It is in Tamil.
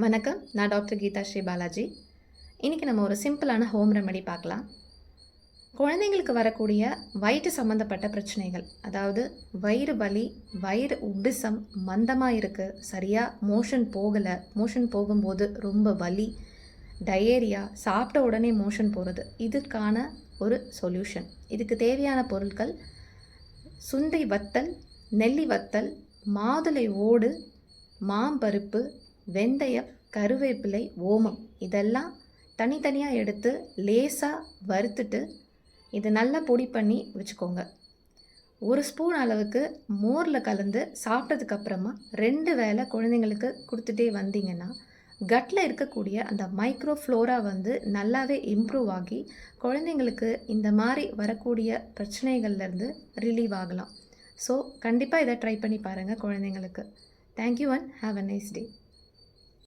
வணக்கம். நான் டாக்டர் கீதா ஸ்ரீ பாலாஜி. இன்றைக்கி நம்ம ஒரு சிம்பிளான ஹோம் ரெமெடி பார்க்கலாம். குழந்தைங்களுக்கு வரக்கூடிய வயிற்று சம்மந்தப்பட்ட பிரச்சனைகள், அதாவது வயிறு வலி, வயிறு உப்பிசம், மந்தமாக இருக்குது, சரியாக மோஷன் போகும்போது ரொம்ப வலி, டயேரியா, சாப்பிட்ட உடனே மோஷன் போகிறது, இதுக்கான ஒரு சொல்யூஷன். இதுக்கு தேவையான பொருட்கள் சுண்டை வத்தல், நெல்லி வத்தல், மாதுளை ஓடு, மாம்பருப்பு, வெந்தயம், கருவேப்பிலை, ஓமம் இதெல்லாம் தனித்தனியாக எடுத்து லேசாக வறுத்துட்டு இது நல்லா பொடி பண்ணி வச்சுக்கோங்க. ஒரு ஸ்பூன் அளவுக்கு மோரில் கலந்து சாப்பிட்டதுக்கப்புறமா 2 வேளை குழந்தைங்களுக்கு கொடுத்துட்டே வந்தீங்கன்னா கட்டில் இருக்கக்கூடிய அந்த மைக்ரோ ஃப்ளோரா நல்லாவே இம்ப்ரூவ் ஆகி குழந்தைங்களுக்கு இந்த மாதிரி வரக்கூடிய பிரச்சனைகள்லேருந்து ரிலீவ் ஆகலாம். ஸோ கண்டிப்பாக இதை ட்ரை பண்ணி பாருங்கள் குழந்தைங்களுக்கு. Thank you and have a nice day.